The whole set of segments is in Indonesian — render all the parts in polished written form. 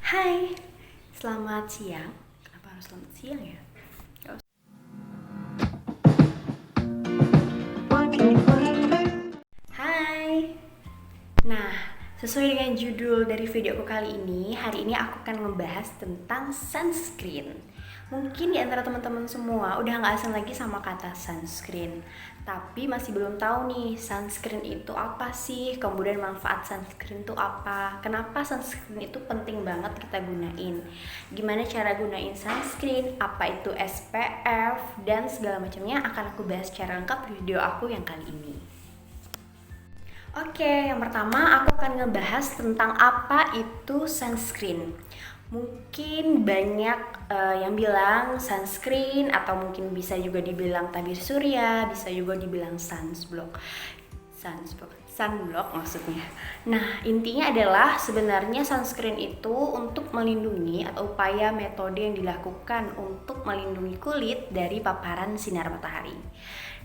Hai, selamat siang. Kenapa harus selamat siang ya? Hai. Nah, sesuai dengan judul dari videoku kali ini, hari ini aku akan membahas tentang sunscreen. Mungkin di antara teman-teman semua udah nggak asing lagi sama kata sunscreen, tapi masih belum tahu nih sunscreen itu apa sih, kemudian manfaat sunscreen itu apa, kenapa sunscreen itu penting banget kita gunain, gimana cara gunain sunscreen, apa itu SPF, dan segala macamnya akan aku bahas secara lengkap di video aku yang kali ini. Oke, yang pertama aku akan ngebahas tentang apa itu sunscreen. Mungkin banyak yang bilang sunscreen atau mungkin bisa juga dibilang tabir surya, bisa juga dibilang sunblock maksudnya. Nah, intinya adalah sebenarnya sunscreen itu untuk melindungi atau upaya metode yang dilakukan untuk melindungi kulit dari paparan sinar matahari.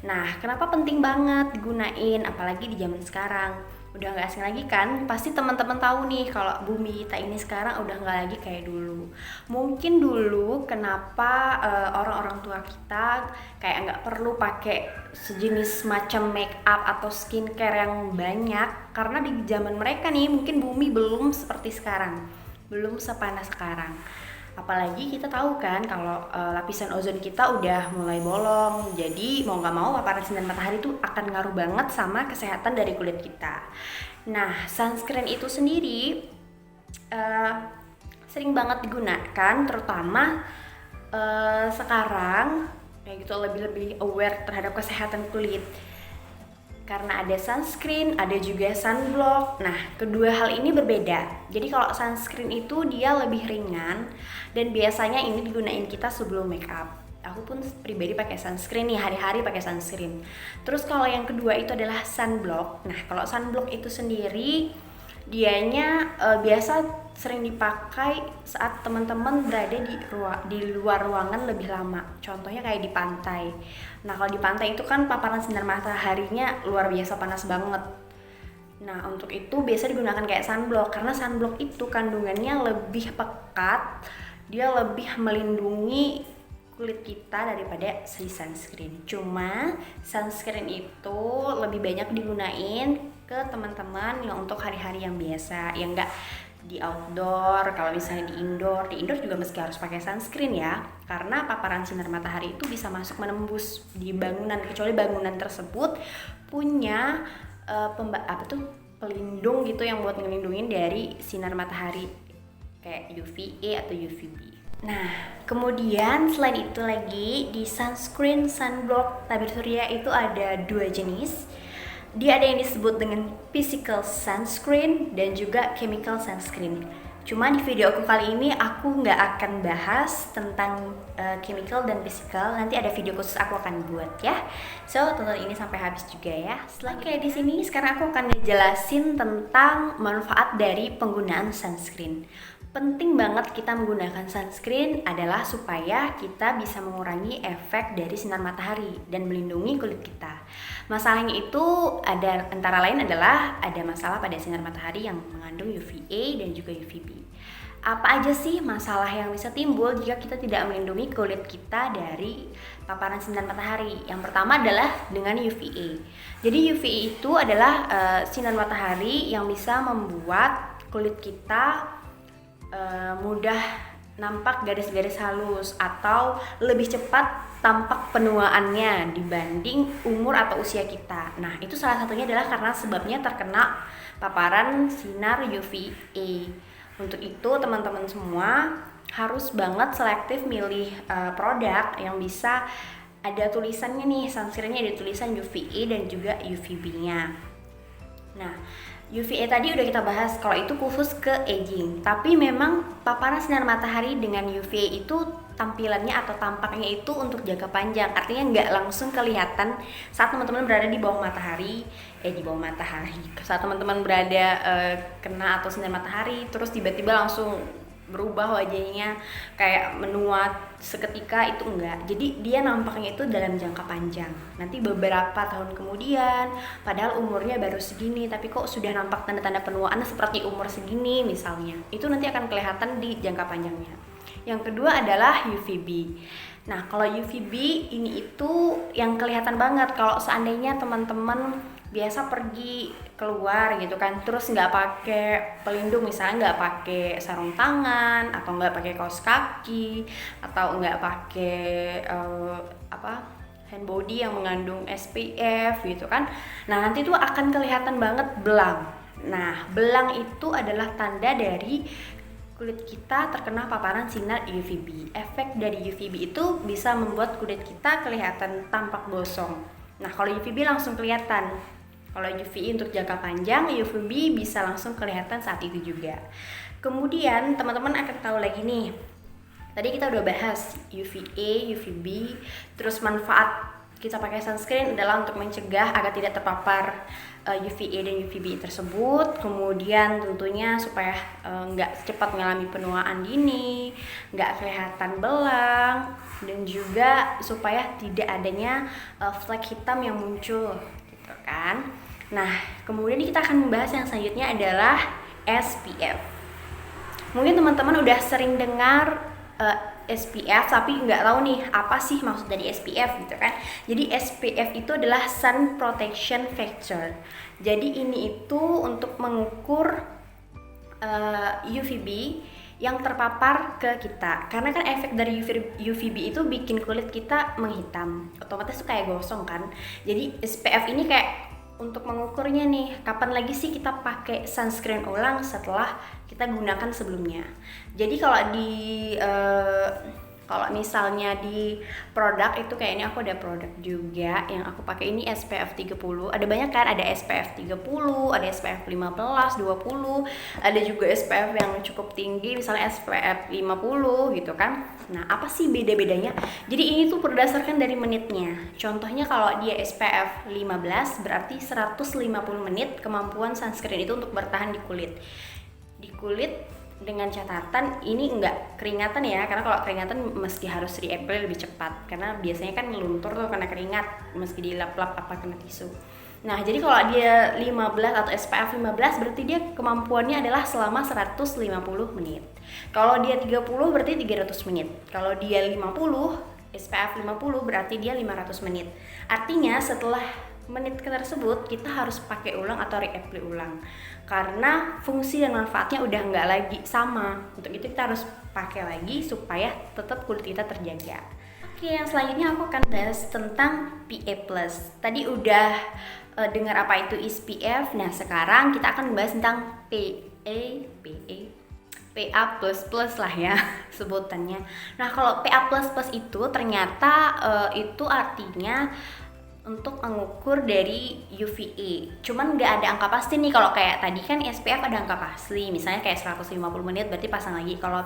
Nah, kenapa penting banget digunain apalagi di zaman sekarang? Udah nggak asing lagi kan? Pasti teman-teman tahu nih kalau bumi kita ini sekarang udah nggak lagi kayak dulu. Mungkin dulu kenapa orang-orang tua kita kayak nggak perlu pakai sejenis macam make up atau skincare yang banyak, karena di zaman mereka nih mungkin bumi belum seperti sekarang, belum sepanas sekarang. Apalagi kita tahu kan kalau lapisan ozon kita udah mulai bolong, jadi mau nggak mau paparan sinar matahari itu akan ngaruh banget sama kesehatan dari kulit kita. Nah, sunscreen itu sendiri sering banget digunakan, terutama sekarang kayak gitu, lebih aware terhadap kesehatan kulit. Karena ada sunscreen, ada juga sunblock. Nah, kedua hal ini berbeda. Jadi kalau sunscreen itu dia lebih ringan dan biasanya ini digunain kita sebelum make up. Aku pun pribadi pakai sunscreen nih, hari-hari pakai sunscreen. Terus kalau yang kedua itu adalah sunblock. Nah, kalau sunblock itu sendiri dianya biasa sering dipakai saat teman-teman berada di luar ruangan lebih lama. Contohnya kayak di pantai. Nah, kalau di pantai itu kan paparan sinar mataharinya luar biasa panas banget. Nah, untuk itu biasa digunakan kayak sunblock, karena sunblock itu kandungannya lebih pekat, dia lebih melindungi kulit kita daripada si sunscreen. Cuma sunscreen itu lebih banyak digunain ke teman-teman yang untuk hari-hari yang biasa, yang enggak di outdoor. Kalau misalnya di indoor juga meski harus pakai sunscreen ya, karena paparan sinar matahari itu bisa masuk menembus di bangunan, kecuali bangunan tersebut punya pelindung gitu yang buat ngelindungin dari sinar matahari kayak UVA atau UVB. Nah, kemudian selain itu lagi di sunscreen, sunblock, tabir surya itu ada dua jenis. Dia ada yang disebut dengan physical sunscreen dan juga chemical sunscreen. Cuma di video aku kali ini aku nggak akan bahas tentang chemical dan physical. Nanti ada video khusus aku akan buat ya. So tonton ini sampai habis juga ya. Oke, di sini sekarang aku akan ngejelasin tentang manfaat dari penggunaan sunscreen. Penting banget kita menggunakan sunscreen adalah supaya kita bisa mengurangi efek dari sinar matahari dan melindungi kulit kita. Masalahnya itu ada antara lain adalah ada masalah pada sinar matahari yang mengandung UVA dan juga UVB. Apa aja sih masalah yang bisa timbul jika kita tidak melindungi kulit kita dari paparan sinar matahari? Yang pertama adalah dengan UVA. Jadi UVA itu adalah sinar matahari yang bisa membuat kulit kita mudah nampak garis-garis halus atau lebih cepat tampak penuaannya dibanding umur atau usia kita. Nah, itu salah satunya adalah karena sebabnya terkena paparan sinar UVA. Untuk itu teman-teman semua harus banget selektif milih produk yang bisa ada tulisannya nih, sunscreennya ada tulisan UVA dan juga UVB-nya. Nah, UVA tadi udah kita bahas kalau itu khusus ke aging. Tapi memang paparan sinar matahari dengan UVA itu tampilannya atau tampaknya itu untuk jangka panjang. Artinya nggak langsung kelihatan saat teman-teman berada di bawah matahari. Saat teman-teman berada kena atau sinar matahari, terus tiba-tiba langsung berubah wajahnya kayak menua seketika, itu enggak. Jadi dia nampaknya itu dalam jangka panjang. Nanti beberapa tahun kemudian, padahal umurnya baru segini, tapi kok sudah nampak tanda-tanda penuaan seperti umur segini misalnya. Itu nanti akan kelihatan di jangka panjangnya. Yang kedua adalah UVB. Nah, kalau UVB ini itu yang kelihatan banget kalau seandainya teman-teman biasa pergi keluar gitu kan, terus nggak pakai pelindung, misalnya nggak pakai sarung tangan atau nggak pakai kaos kaki atau nggak pakai hand body yang mengandung SPF gitu kan. Nah, nanti tuh akan kelihatan banget belang. Nah, belang itu adalah tanda dari kulit kita terkena paparan sinar UVB. Efek dari UVB itu bisa membuat kulit kita kelihatan tampak gosong. Nah, kalau UVB langsung kelihatan. Kalau UVA untuk jangka panjang, UVB bisa langsung kelihatan saat itu juga. Kemudian teman-teman akan tahu lagi nih, tadi kita udah bahas UVA, UVB, terus manfaat kita pakai sunscreen adalah untuk mencegah agar tidak terpapar UVA dan UVB tersebut. Kemudian tentunya supaya nggak cepat mengalami penuaan dini, nggak kelihatan belang, dan juga supaya tidak adanya flek hitam yang muncul gitu kan. Nah, kemudian kita akan membahas yang selanjutnya adalah SPF. Mungkin teman-teman udah sering dengar SPF, tapi nggak tahu nih apa sih maksud dari SPF gitu kan. Jadi SPF itu adalah Sun Protection Factor. Jadi ini itu untuk mengukur UVB yang terpapar ke kita. Karena kan efek dari UVB itu bikin kulit kita menghitam, otomatis tuh kayak gosong kan. Jadi SPF ini kayak untuk mengukurnya nih, kapan lagi sih kita pakai sunscreen ulang setelah kita gunakan sebelumnya. Jadi kalau misalnya di produk itu kayak ini, aku ada produk juga yang aku pakai ini SPF 30. Ada banyak kan, ada SPF 30, ada SPF 15, 20, ada juga SPF yang cukup tinggi misalnya SPF 50 gitu kan. Nah, apa sih beda-bedanya? Jadi ini tuh berdasarkan dari menitnya. Contohnya kalau dia SPF 15 berarti 150 menit kemampuan sunscreen itu untuk bertahan di kulit. Di kulit dengan catatan ini enggak keringatan ya, karena kalau keringatan meski harus reapply lebih cepat karena biasanya kan luntur tuh kena keringat meski dilap-lap apa kena tisu. Nah, jadi kalau dia 15 atau SPF 15 berarti dia kemampuannya adalah selama 150 menit. Kalau dia 30 berarti 300 menit. Kalau dia 50 SPF 50 berarti dia 500 menit. Artinya setelah menit tersebut kita harus pakai ulang atau reapply ulang karena fungsi dan manfaatnya udah nggak lagi sama. Untuk itu kita harus pakai lagi supaya tetap kulit kita terjaga. Oke, yang selanjutnya aku akan bahas tentang PA+. Tadi udah dengar apa itu SPF. Nah, sekarang kita akan membahas tentang PA+ lah ya sebutannya. Nah, kalau PA++ itu ternyata itu artinya untuk mengukur dari UVA. Cuman nggak ada angka pasti nih. Kalau kayak tadi kan SPF ada angka pasti, misalnya kayak 150 menit berarti pasang lagi. Kalau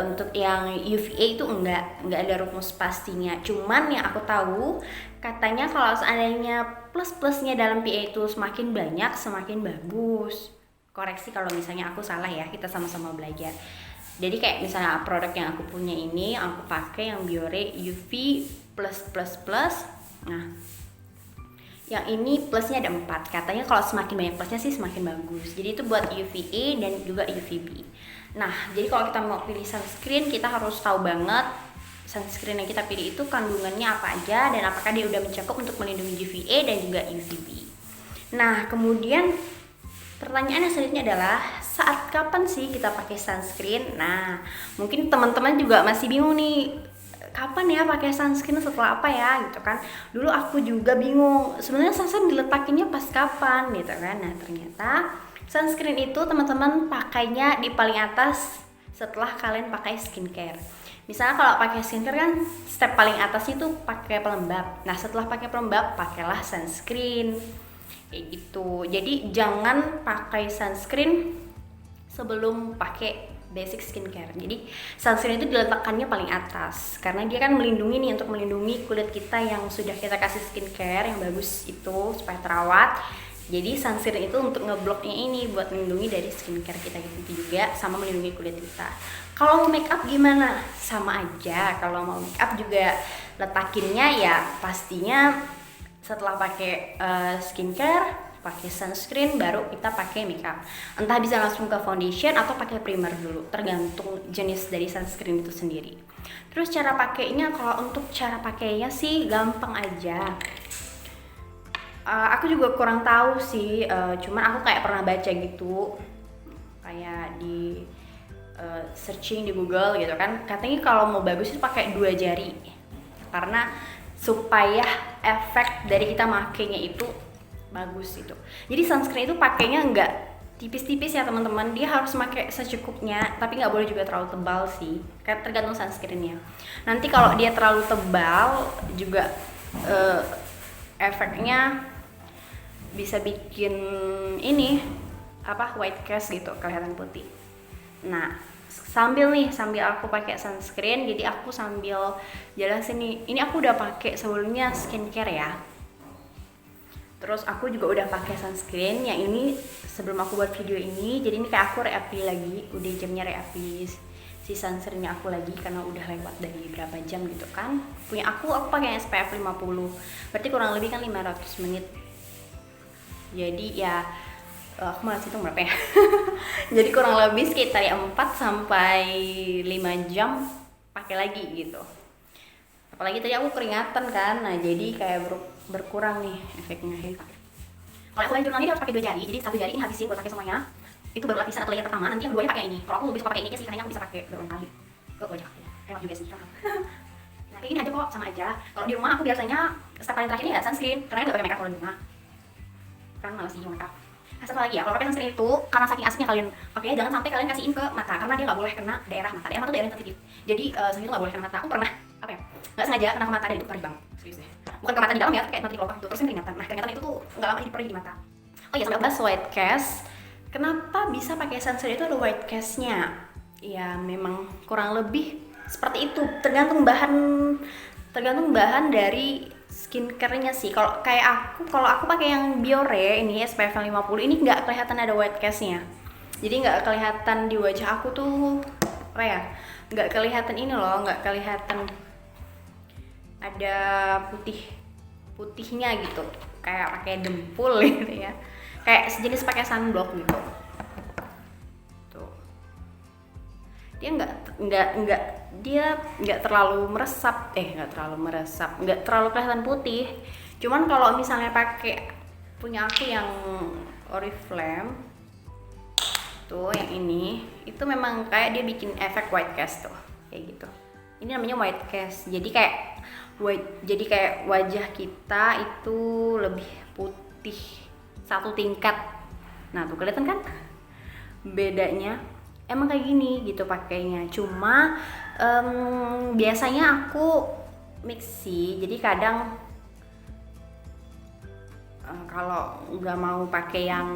untuk yang UVA itu nggak ada rumus pastinya. Cuman yang aku tahu katanya kalau seandainya plus-plusnya dalam PA itu semakin banyak semakin bagus. Koreksi kalau misalnya aku salah ya, kita sama-sama belajar. Jadi kayak misalnya produk yang aku punya ini, aku pakai yang Biore UV+++. Nah, yang ini plusnya ada 4. Katanya kalau semakin banyak plusnya sih semakin bagus. Jadi itu buat UVA dan juga UVB. Nah, jadi kalau kita mau pilih sunscreen, kita harus tahu banget sunscreen yang kita pilih itu kandungannya apa aja dan apakah dia udah mencakup untuk melindungi UVA dan juga UVB. Nah, kemudian pertanyaan yang selanjutnya adalah saat kapan sih kita pakai sunscreen? Nah, mungkin teman-teman juga masih bingung nih, kapan ya pakai sunscreen, setelah apa ya gitu kan. Dulu aku juga bingung sebenarnya sunscreen diletakinnya pas kapan gitu kan. Nah, ternyata sunscreen itu teman-teman pakainya di paling atas setelah kalian pakai skincare. Misalnya kalau pakai skincare kan step paling atas itu pakai pelembab. Nah, setelah pakai pelembab pakailah sunscreen kayak gitu. Jadi jangan pakai sunscreen sebelum pakai basic skincare. Jadi sunscreen itu diletakkannya paling atas karena dia kan melindungi nih, untuk melindungi kulit kita yang sudah kita kasih skincare yang bagus itu supaya terawat. Jadi sunscreen itu untuk ngebloknya ini buat melindungi dari skincare kita gitu juga, sama melindungi kulit kita. Kalau mau make up gimana? Sama aja. Kalau mau make up juga letakinnya ya pastinya setelah pakai skincare, pakai sunscreen, baru kita pakai makeup. Entah bisa langsung ke foundation atau pakai primer dulu, tergantung jenis dari sunscreen itu sendiri. Terus cara pakainya, kalau untuk cara pakainya sih gampang aja. Aku juga kurang tahu sih, cuman aku kayak pernah baca gitu, kayak di searching di Google gitu kan, katanya kalau mau bagus itu pakai 2 jari, karena supaya efek dari kita makainya itu bagus itu. Jadi sunscreen itu pakainya nggak tipis-tipis ya teman-teman, dia harus pakai secukupnya, tapi nggak boleh juga terlalu tebal sih, kayak tergantung sunscreennya. Nanti kalau dia terlalu tebal juga efeknya bisa bikin ini white cast gitu, kelihatan putih. Nah, sambil aku pakai sunscreen, jadi aku sambil jelasin nih, ini aku udah pakai sebelumnya skincare ya. Terus aku juga udah pakai sunscreen yang ini sebelum aku buat video ini, jadi ini kayak aku reapi lagi, udah jamnya reapi si sunscreennya aku lagi karena udah lewat dari berapa jam gitu kan. Punya aku pakai SPF 50, berarti kurang lebih kan 500 menit. Jadi ya aku malas hitung berapa ya. Jadi kurang lebih sekitar 4 sampai 5 jam pakai lagi gitu. Apalagi tadi aku keringatan kan, nah jadi kayak berkurang nih efeknya. Kalau aku jurnal ini harus pakai 2 jari, jadi 1 jari ini habisin buat pakai semuanya. Itu baru lapisan atau layer pertama, nanti yang keduanya pakai ini. Kalau aku lebih suka pakai ini sih, karena aku bisa pakai berulang kali ke wajah aku. Enak juga sih. Nah kayak ini aja kok, sama aja. Kalau di rumah aku biasanya step paling terakhir ini ya sunscreen, karena nggak pakai makeup kalau di rumah. Kan malas sih makeup. Nah, satu lagi ya, kalau pakai sunscreen itu karena saking asiknya kalian pakai, jangan sampai kalian kasihin ke mata, karena dia nggak boleh kena daerah mata. Daerah mata tuh daerah yang sensitif. Jadi sunscreen itu nggak boleh kena mata. Aku pernah nggak sengaja kena ke mata dan itu perih banget, serius deh. Bukan ke mata di dalam ya, kayak nanti di kelopak tuh, terus keringatan. Nah keringatan itu tuh nggak lama jadi perih di mata. Oh iya, sampai bahas white cast. Kenapa bisa pakai sunscreen itu ada white castnya? Ya memang kurang lebih seperti itu, tergantung bahan dari skincare-nya sih. Kalau aku pakai yang Biore ini SPF 50, ini nggak kelihatan ada white cast-nya. Jadi nggak kelihatan di wajah aku tuh nggak kelihatan ini loh, nggak kelihatan ada putihnya gitu, kayak pakai dempul gitu ya, kayak sejenis pakai sunblock gitu. Tuh, dia nggak terlalu meresap, nggak terlalu kelihatan putih. Cuman kalau misalnya pakai punya aku yang Oriflame tuh, yang ini itu memang kayak dia bikin efek white cast tuh, kayak gitu. Ini namanya white cast, jadi kayak wajah kita itu lebih putih satu tingkat. Nah tuh kelihatan kan bedanya, emang kayak gini gitu pakainya. Cuma biasanya aku mix sih, jadi kadang kalau nggak mau pakai yang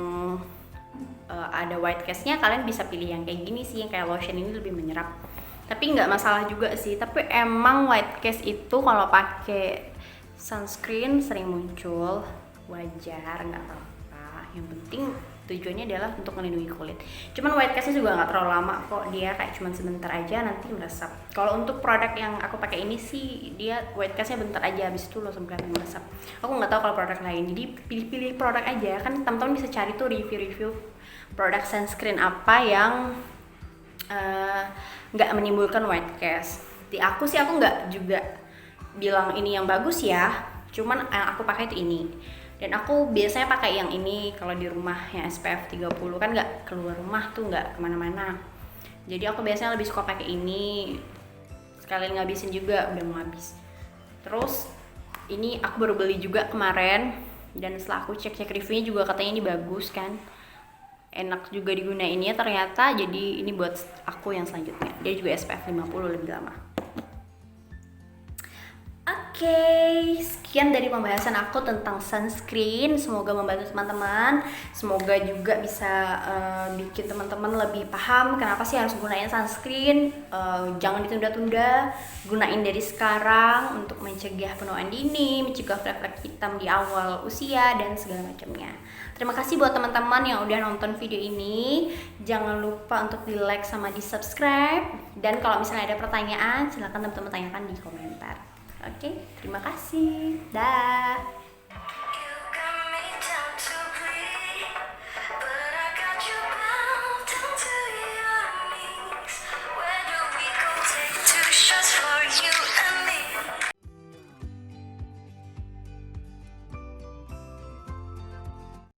ada white cast-nya, kalian bisa pilih yang kayak gini sih, yang kayak lotion ini lebih menyerap. Tapi nggak masalah juga sih. Tapi emang white cast itu kalau pakai sunscreen sering muncul, wajar, nggak apa-apa. Yang penting tujuannya adalah untuk melindungi kulit. Cuman white cast-nya juga nggak terlalu lama kok, dia kayak cuman sebentar aja nanti meresap. Kalau untuk produk yang aku pakai ini sih, dia white cast-nya bentar aja, habis itu langsung kelihatan meresap. Aku nggak tahu kalau produk lain, jadi pilih-pilih produk aja. Kan teman-teman bisa cari tuh review-review produk sunscreen apa yang nggak menimbulkan white cast. Di aku sih, aku nggak juga bilang ini yang bagus ya, cuman yang aku pakai itu ini. Dan aku biasanya pakai yang ini kalau di rumah, yang SPF 30, kan nggak keluar rumah tuh, nggak kemana-mana. Jadi aku biasanya lebih suka pakai ini, sekalian ngabisin juga, udah mau habis. Terus ini aku baru beli juga kemarin, dan setelah aku cek reviewnya juga katanya ini bagus kan, enak juga digunainnya ternyata. Jadi ini buat aku yang selanjutnya, dia juga SPF 50, lebih lama. Oke, sekian dari pembahasan aku tentang sunscreen. Semoga membantu teman-teman. Semoga juga bisa bikin teman-teman lebih paham kenapa sih harus gunain sunscreen. Jangan ditunda-tunda, gunain dari sekarang untuk mencegah penuaan dini, mencegah flek-flek hitam di awal usia dan segala macamnya. Terima kasih buat teman-teman yang udah nonton video ini. Jangan lupa untuk di like sama di subscribe. Dan kalau misalnya ada pertanyaan, silahkan teman-teman tanyakan di komentar. Oke, terima kasih. Dah. For you